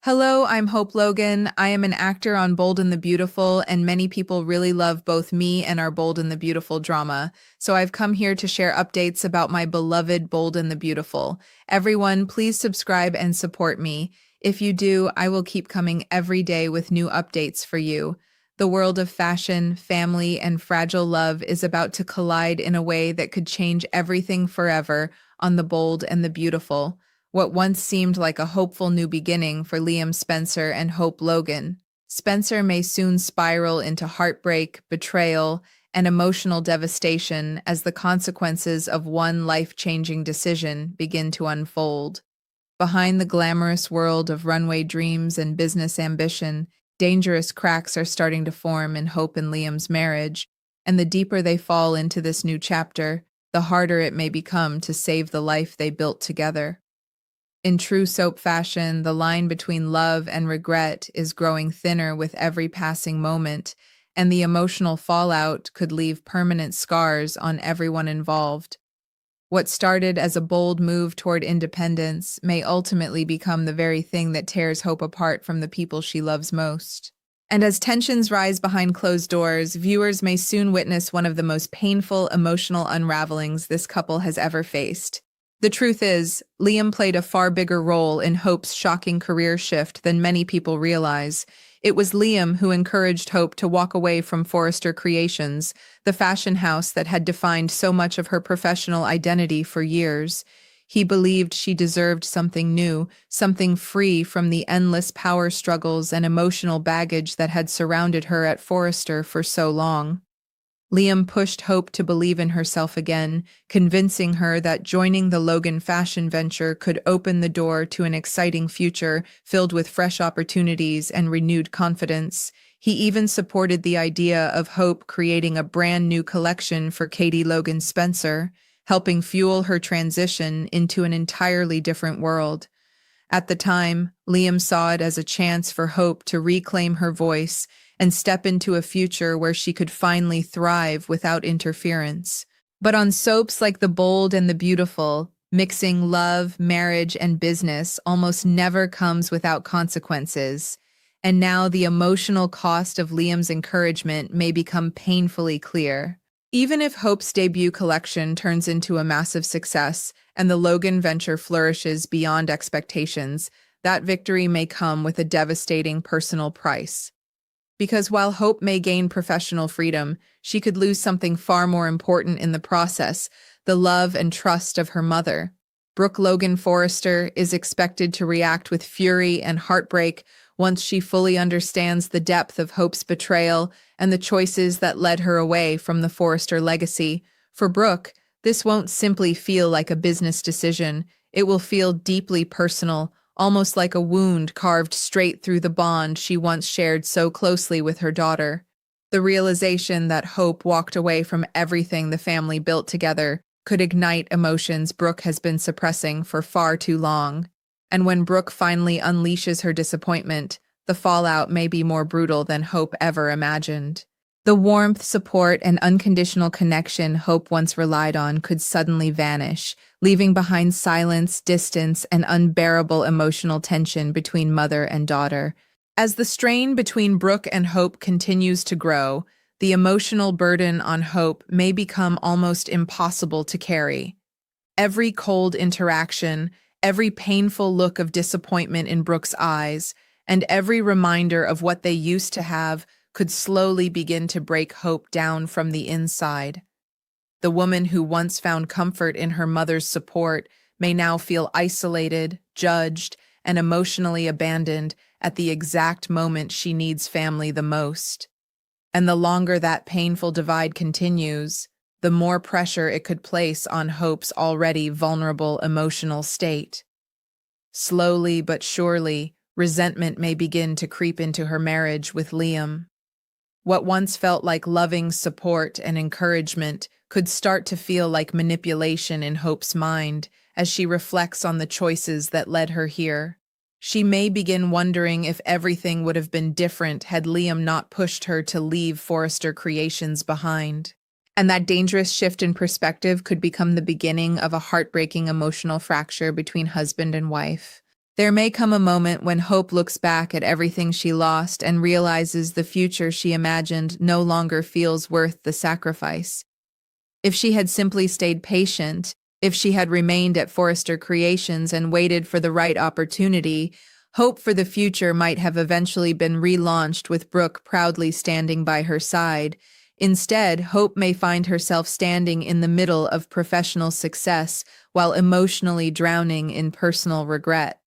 Hello, I'm Hope Logan. I am an actor on Bold and the Beautiful, and many people really love both me and our Bold and the Beautiful drama. So I've come here to share updates about my beloved Bold and the Beautiful. Everyone, please subscribe and support me. If you do, I will keep coming every day with new updates for you. The world of fashion, family, and fragile love is about to collide in a way that could change everything forever on the Bold and the Beautiful. What once seemed like a hopeful new beginning for Liam Spencer and Hope Logan. Spencer may soon spiral into heartbreak, betrayal, and emotional devastation as the consequences of one life-changing decision begin to unfold. Behind the glamorous world of runway dreams and business ambition, dangerous cracks are starting to form in Hope and Liam's marriage, and the deeper they fall into this new chapter, the harder it may become to save the life they built together. In true soap fashion, the line between love and regret is growing thinner with every passing moment, and the emotional fallout could leave permanent scars on everyone involved. What started as a bold move toward independence may ultimately become the very thing that tears Hope apart from the people she loves most. And as tensions rise behind closed doors, viewers may soon witness one of the most painful emotional unravelings this couple has ever faced. The truth is, Liam played a far bigger role in Hope's shocking career shift than many people realize. It was Liam who encouraged Hope to walk away from Forrester Creations, the fashion house that had defined so much of her professional identity for years. He believed she deserved something new, something free from the endless power struggles and emotional baggage that had surrounded her at Forrester for so long. Liam pushed Hope to believe in herself again, convincing her that joining the Logan fashion venture could open the door to an exciting future filled with fresh opportunities and renewed confidence. He even supported the idea of Hope creating a brand new collection for Katie Logan Spencer, helping fuel her transition into an entirely different world. At the time, Liam saw it as a chance for Hope to reclaim her voice and step into a future where she could finally thrive without interference. But on soaps like The Bold and the Beautiful, mixing love, marriage, and business almost never comes without consequences. And now the emotional cost of Liam's encouragement may become painfully clear. Even if Hope's debut collection turns into a massive success and the Logan venture flourishes beyond expectations, that victory may come with a devastating personal price. Because while Hope may gain professional freedom, she could lose something far more important in the process, the love and trust of her mother. Brooke Logan Forrester is expected to react with fury and heartbreak once she fully understands the depth of Hope's betrayal and the choices that led her away from the Forrester legacy. For Brooke, this won't simply feel like a business decision. It will feel deeply personal, almost like a wound carved straight through the bond she once shared so closely with her daughter. The realization that Hope walked away from everything the family built together could ignite emotions Brooke has been suppressing for far too long. And when Brooke finally unleashes her disappointment, the fallout may be more brutal than Hope ever imagined. The warmth, support, and unconditional connection Hope once relied on could suddenly vanish, leaving behind silence, distance, and unbearable emotional tension between mother and daughter. As the strain between Brooke and Hope continues to grow, the emotional burden on Hope may become almost impossible to carry. Every cold interaction, every painful look of disappointment in Brooke's eyes, and every reminder of what they used to have could slowly begin to break Hope down from the inside. The woman who once found comfort in her mother's support may now feel isolated, judged, and emotionally abandoned at the exact moment she needs family the most. And the longer that painful divide continues, the more pressure it could place on Hope's already vulnerable emotional state. Slowly but surely, resentment may begin to creep into her marriage with Liam. What once felt like loving support and encouragement could start to feel like manipulation in Hope's mind as she reflects on the choices that led her here. She may begin wondering if everything would have been different had Liam not pushed her to leave Forrester Creations behind. And that dangerous shift in perspective could become the beginning of a heartbreaking emotional fracture between husband and wife. There may come a moment when Hope looks back at everything she lost and realizes the future she imagined no longer feels worth the sacrifice. If she had simply stayed patient, if she had remained at Forrester Creations and waited for the right opportunity, Hope for the future might have eventually been relaunched with Brooke proudly standing by her side. Instead, Hope may find herself standing in the middle of professional success while emotionally drowning in personal regret.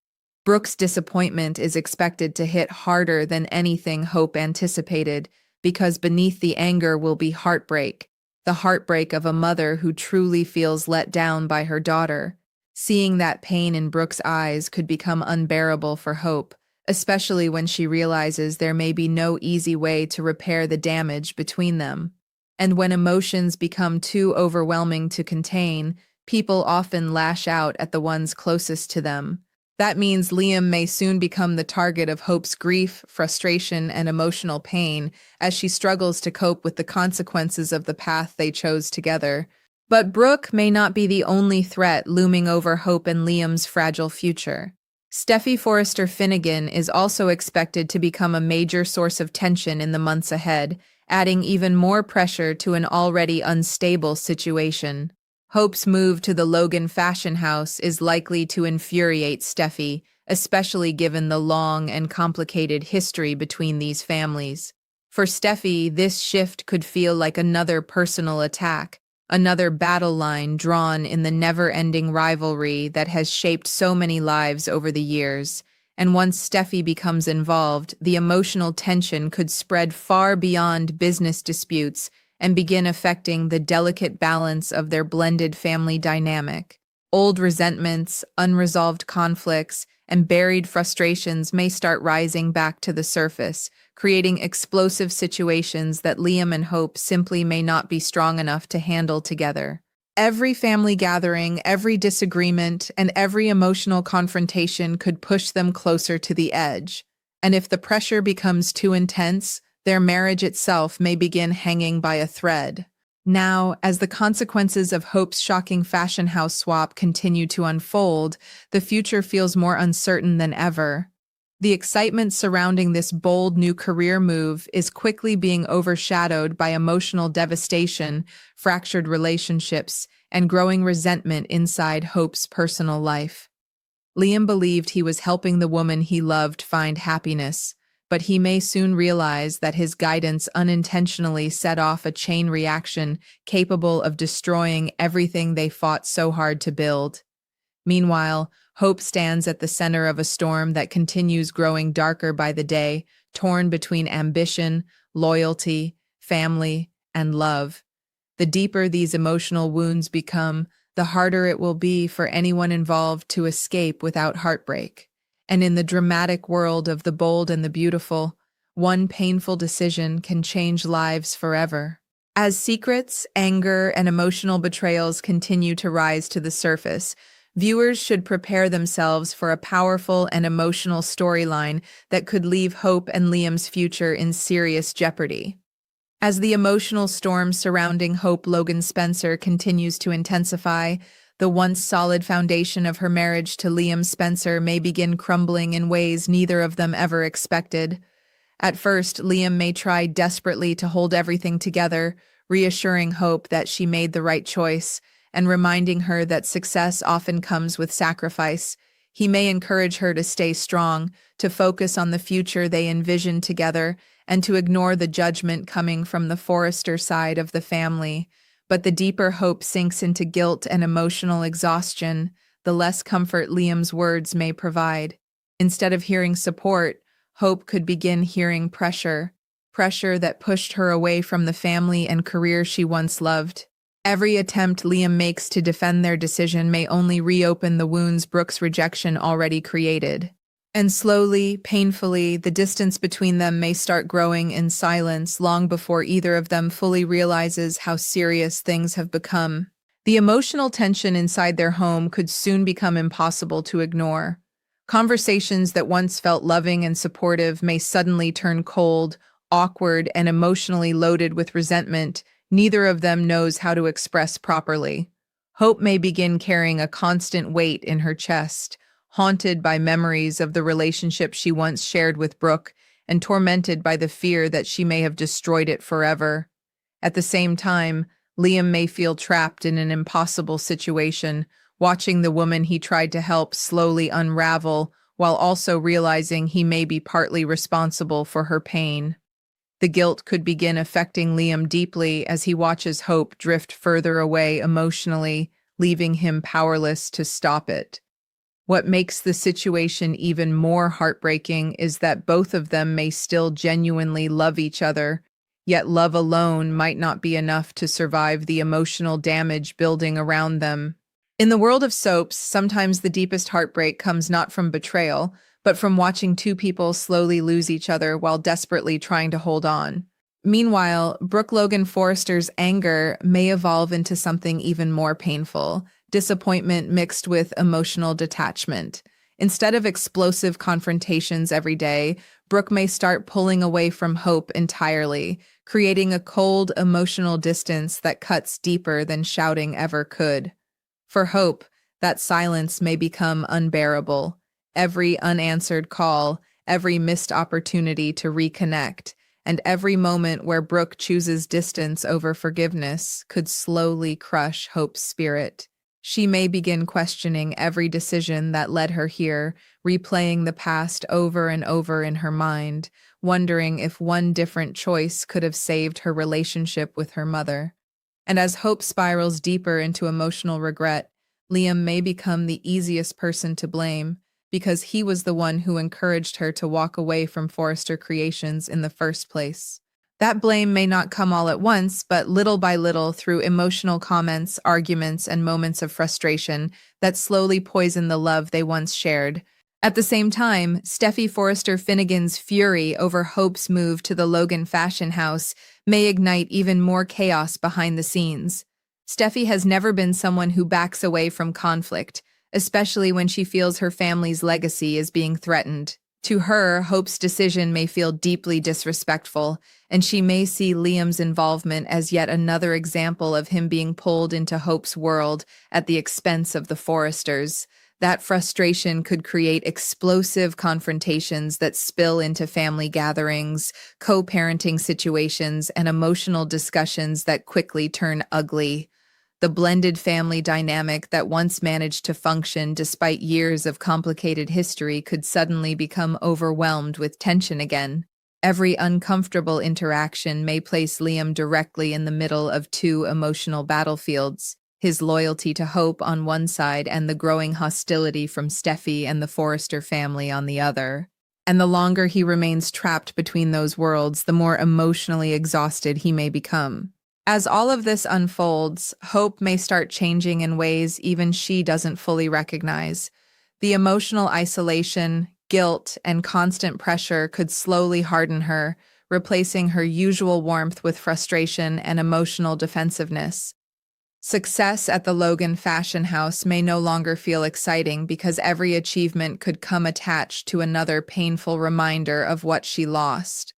Brooke's disappointment is expected to hit harder than anything Hope anticipated, because beneath the anger will be heartbreak, the heartbreak of a mother who truly feels let down by her daughter. Seeing that pain in Brooke's eyes could become unbearable for Hope, especially when she realizes there may be no easy way to repair the damage between them. And when emotions become too overwhelming to contain, people often lash out at the ones closest to them. That means Liam may soon become the target of Hope's grief, frustration, and emotional pain as she struggles to cope with the consequences of the path they chose together. But Brooke may not be the only threat looming over Hope and Liam's fragile future. Steffi Forrester Finnegan is also expected to become a major source of tension in the months ahead, adding even more pressure to an already unstable situation. Hope's move to the Logan fashion house is likely to infuriate Steffi, especially given the long and complicated history between these families. For Steffi, this shift could feel like another personal attack, another battle line drawn in the never-ending rivalry that has shaped so many lives over the years. And once Steffi becomes involved, the emotional tension could spread far beyond business disputes and begin affecting the delicate balance of their blended family dynamic. Old resentments, unresolved conflicts, and buried frustrations may start rising back to the surface, creating explosive situations that Liam and Hope simply may not be strong enough to handle together. Every family gathering, every disagreement, and every emotional confrontation could push them closer to the edge. And if the pressure becomes too intense, their marriage itself may begin hanging by a thread. Now, as the consequences of Hope's shocking fashion house swap continue to unfold, the future feels more uncertain than ever. The excitement surrounding this bold new career move is quickly being overshadowed by emotional devastation, fractured relationships, and growing resentment inside Hope's personal life. Liam believed he was helping the woman he loved find happiness, but he may soon realize that his guidance unintentionally set off a chain reaction capable of destroying everything they fought so hard to build. Meanwhile, Hope stands at the center of a storm that continues growing darker by the day, torn between ambition, loyalty, family, and love. The deeper these emotional wounds become, the harder it will be for anyone involved to escape without heartbreak. And in the dramatic world of the bold and the beautiful, one painful decision can change lives forever. As secrets, anger, and emotional betrayals continue to rise to the surface, viewers should prepare themselves for a powerful and emotional storyline that could leave Hope and Liam's future in serious jeopardy. As the emotional storm surrounding Hope Logan Spencer continues to intensify, the once solid foundation of her marriage to Liam Spencer may begin crumbling in ways neither of them ever expected. At first, Liam may try desperately to hold everything together, reassuring Hope that she made the right choice, and reminding her that success often comes with sacrifice. He may encourage her to stay strong, to focus on the future they envision together, and to ignore the judgment coming from the Forrester side of the family. But the deeper Hope sinks into guilt and emotional exhaustion, the less comfort Liam's words may provide. Instead of hearing support, Hope could begin hearing pressure that pushed her away from the family and career she once loved. Every attempt Liam makes to defend their decision may only reopen the wounds Brooke's rejection already created. And slowly, painfully, the distance between them may start growing in silence long before either of them fully realizes how serious things have become. The emotional tension inside their home could soon become impossible to ignore. Conversations that once felt loving and supportive may suddenly turn cold, awkward, and emotionally loaded with resentment. Neither of them knows how to express properly. Hope may begin carrying a constant weight in her chest, haunted by memories of the relationship she once shared with Brooke and tormented by the fear that she may have destroyed it forever. At the same time, Liam may feel trapped in an impossible situation, watching the woman he tried to help slowly unravel while also realizing he may be partly responsible for her pain. The guilt could begin affecting Liam deeply as he watches Hope drift further away emotionally, leaving him powerless to stop it. What makes the situation even more heartbreaking is that both of them may still genuinely love each other, yet love alone might not be enough to survive the emotional damage building around them. In the world of soaps, sometimes the deepest heartbreak comes not from betrayal, but from watching two people slowly lose each other while desperately trying to hold on. Meanwhile, Brooke Logan Forrester's anger may evolve into something even more painful, disappointment mixed with emotional detachment. Instead of explosive confrontations every day, Brooke may start pulling away from Hope entirely, creating a cold, emotional distance that cuts deeper than shouting ever could. For Hope, that silence may become unbearable. Every unanswered call, every missed opportunity to reconnect, and every moment where Brooke chooses distance over forgiveness could slowly crush Hope's spirit. She may begin questioning every decision that led her here, replaying the past over and over in her mind, wondering if one different choice could have saved her relationship with her mother. And as Hope spirals deeper into emotional regret, Liam may become the easiest person to blame because he was the one who encouraged her to walk away from Forrester Creations in the first place. That blame may not come all at once, but little by little through emotional comments, arguments, and moments of frustration that slowly poison the love they once shared. At the same time, Steffi Forrester Finnegan's fury over Hope's move to the Logan fashion house may ignite even more chaos behind the scenes. Steffi has never been someone who backs away from conflict, especially when she feels her family's legacy is being threatened. To her, Hope's decision may feel deeply disrespectful, and she may see Liam's involvement as yet another example of him being pulled into Hope's world at the expense of the Forresters. That frustration could create explosive confrontations that spill into family gatherings, co-parenting situations, and emotional discussions that quickly turn ugly. The blended family dynamic that once managed to function despite years of complicated history could suddenly become overwhelmed with tension again. Every uncomfortable interaction may place Liam directly in the middle of two emotional battlefields, his loyalty to Hope on one side and the growing hostility from Steffi and the Forrester family on the other. And the longer he remains trapped between those worlds, the more emotionally exhausted he may become. As all of this unfolds, Hope may start changing in ways even she doesn't fully recognize. The emotional isolation, guilt, and constant pressure could slowly harden her, replacing her usual warmth with frustration and emotional defensiveness. Success at the Logan fashion house may no longer feel exciting because every achievement could come attached to another painful reminder of what she lost.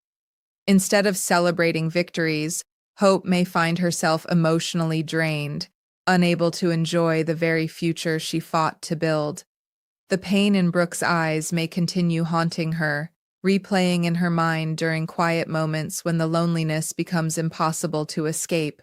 Instead of celebrating victories, Hope may find herself emotionally drained, unable to enjoy the very future she fought to build. The pain in Brooke's eyes may continue haunting her, replaying in her mind during quiet moments when the loneliness becomes impossible to escape.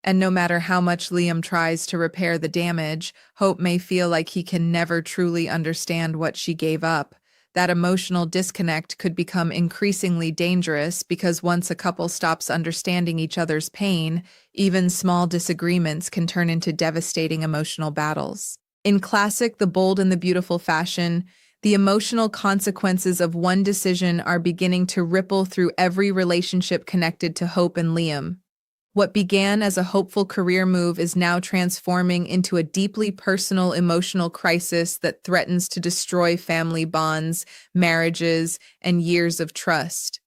And no matter how much Liam tries to repair the damage, Hope may feel like he can never truly understand what she gave up. That emotional disconnect could become increasingly dangerous because once a couple stops understanding each other's pain, even small disagreements can turn into devastating emotional battles. In classic The Bold and the Beautiful fashion, the emotional consequences of one decision are beginning to ripple through every relationship connected to Hope and Liam. What began as a hopeful career move is now transforming into a deeply personal emotional crisis that threatens to destroy family bonds, marriages, and years of trust.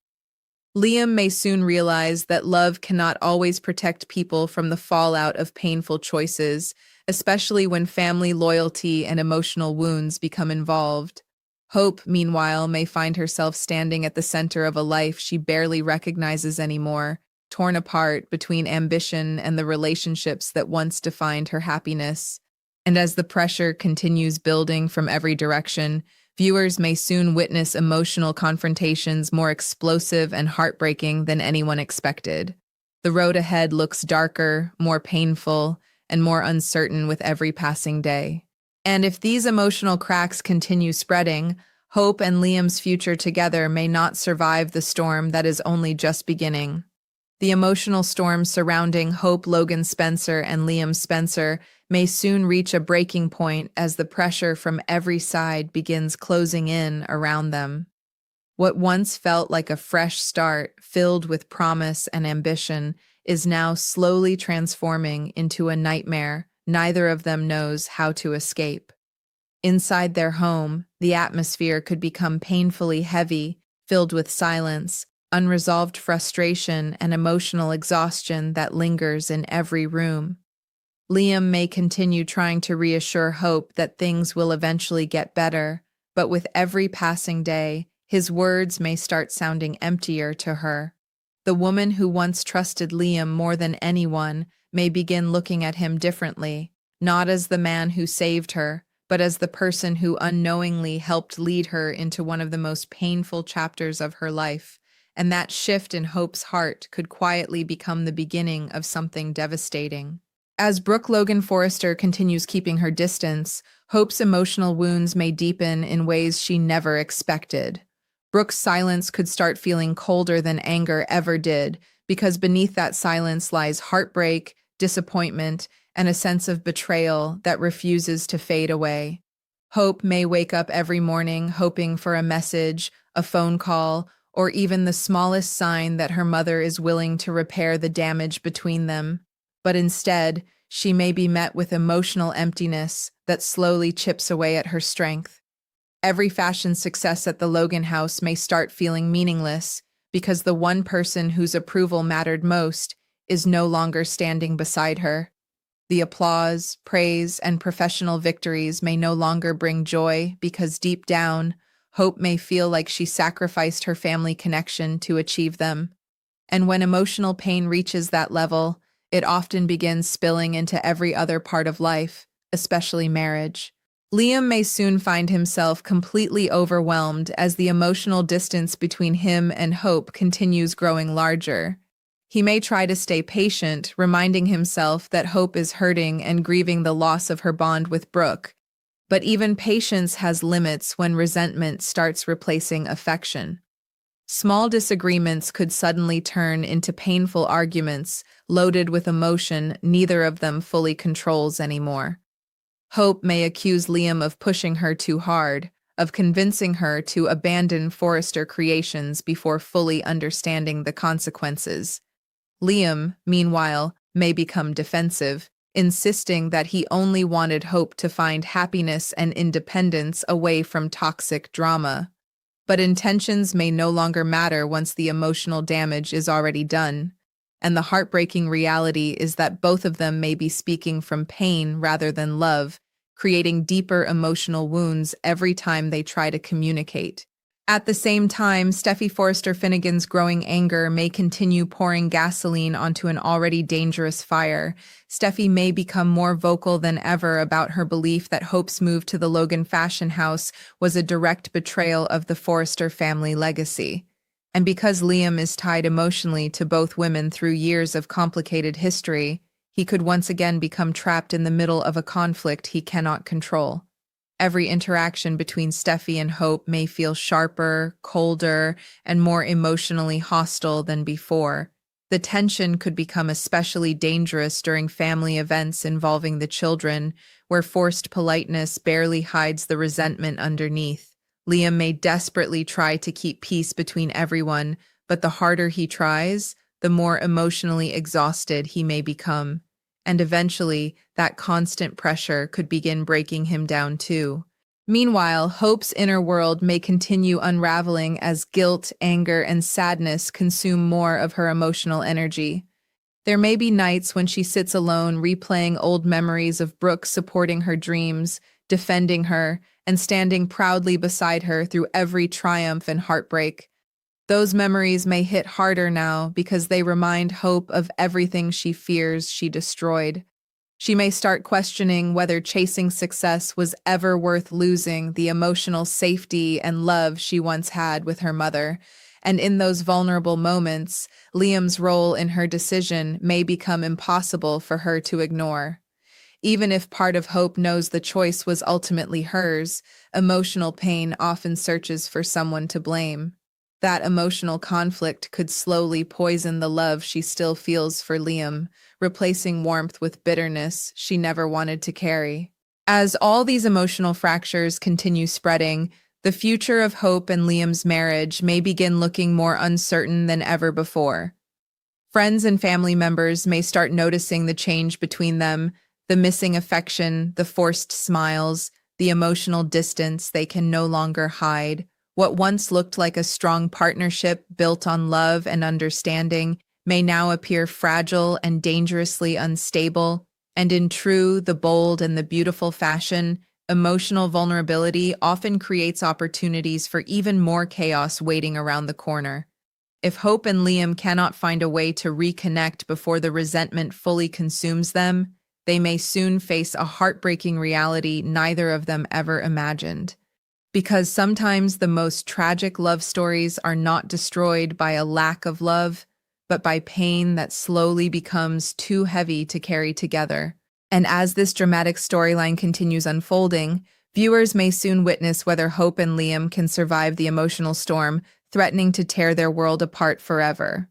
Liam may soon realize that love cannot always protect people from the fallout of painful choices, especially when family loyalty and emotional wounds become involved. Hope, meanwhile, may find herself standing at the center of a life she barely recognizes anymore, torn apart between ambition and the relationships that once defined her happiness. And as the pressure continues building from every direction, viewers may soon witness emotional confrontations more explosive and heartbreaking than anyone expected. The road ahead looks darker, more painful, and more uncertain with every passing day. And if these emotional cracks continue spreading, Hope and Liam's future together may not survive the storm that is only just beginning. The emotional storm surrounding Hope Logan Spencer and Liam Spencer may soon reach a breaking point as the pressure from every side begins closing in around them. What once felt like a fresh start, filled with promise and ambition, is now slowly transforming into a nightmare neither of them knows how to escape. Inside their home, the atmosphere could become painfully heavy, filled with silence, unresolved frustration, and emotional exhaustion that lingers in every room. Liam may continue trying to reassure Hope that things will eventually get better, but with every passing day, his words may start sounding emptier to her. The woman who once trusted Liam more than anyone may begin looking at him differently, not as the man who saved her, but as the person who unknowingly helped lead her into one of the most painful chapters of her life. And that shift in Hope's heart could quietly become the beginning of something devastating. As Brooke Logan Forrester continues keeping her distance, Hope's emotional wounds may deepen in ways she never expected. Brooke's silence could start feeling colder than anger ever did, because beneath that silence lies heartbreak, disappointment, and a sense of betrayal that refuses to fade away. Hope may wake up every morning hoping for a message, a phone call, or even the smallest sign that her mother is willing to repair the damage between them. But instead, she may be met with emotional emptiness that slowly chips away at her strength. Every fashion success at the Logan house may start feeling meaningless because the one person whose approval mattered most is no longer standing beside her. The applause, praise, and professional victories may no longer bring joy because deep down, Hope may feel like she sacrificed her family connection to achieve them. And when emotional pain reaches that level, it often begins spilling into every other part of life, especially marriage. Liam may soon find himself completely overwhelmed as the emotional distance between him and Hope continues growing larger. He may try to stay patient, reminding himself that Hope is hurting and grieving the loss of her bond with Brooke. But even patience has limits when resentment starts replacing affection. Small disagreements could suddenly turn into painful arguments, loaded with emotion neither of them fully controls anymore. Hope may accuse Liam of pushing her too hard, of convincing her to abandon Forrester creations before fully understanding the consequences. Liam, meanwhile, may become defensive, insisting that he only wanted Hope to find happiness and independence away from toxic drama. But intentions may no longer matter once the emotional damage is already done. And the heartbreaking reality is that both of them may be speaking from pain rather than love, creating deeper emotional wounds every time they try to communicate. At the same time, Steffi Forrester Finnegan's growing anger may continue pouring gasoline onto an already dangerous fire. Steffi may become more vocal than ever about her belief that Hope's move to the Logan fashion house was a direct betrayal of the Forrester family legacy. And because Liam is tied emotionally to both women through years of complicated history, he could once again become trapped in the middle of a conflict he cannot control. Every interaction between Steffi and Hope may feel sharper, colder, and more emotionally hostile than before. The tension could become especially dangerous during family events involving the children, where forced politeness barely hides the resentment underneath. Liam may desperately try to keep peace between everyone, but the harder he tries, the more emotionally exhausted he may become. And eventually, that constant pressure could begin breaking him down too. Meanwhile, Hope's inner world may continue unraveling as guilt, anger, and sadness consume more of her emotional energy. There may be nights when she sits alone replaying old memories of Brooke supporting her dreams, defending her, and standing proudly beside her through every triumph and heartbreak. Those memories may hit harder now because they remind Hope of everything she fears she destroyed. She may start questioning whether chasing success was ever worth losing the emotional safety and love she once had with her mother. And in those vulnerable moments, Liam's role in her decision may become impossible for her to ignore. Even if part of Hope knows the choice was ultimately hers, emotional pain often searches for someone to blame. That emotional conflict could slowly poison the love she still feels for Liam, replacing warmth with bitterness she never wanted to carry. As all these emotional fractures continue spreading, the future of Hope and Liam's marriage may begin looking more uncertain than ever before. Friends and family members may start noticing the change between them, the missing affection, the forced smiles, the emotional distance they can no longer hide. What once looked like a strong partnership built on love and understanding may now appear fragile and dangerously unstable. And in true, the bold and the beautiful fashion, emotional vulnerability often creates opportunities for even more chaos waiting around the corner. If Hope and Liam cannot find a way to reconnect before the resentment fully consumes them, they may soon face a heartbreaking reality neither of them ever imagined. Because sometimes the most tragic love stories are not destroyed by a lack of love, but by pain that slowly becomes too heavy to carry together. And as this dramatic storyline continues unfolding, viewers may soon witness whether Hope and Liam can survive the emotional storm, threatening to tear their world apart forever.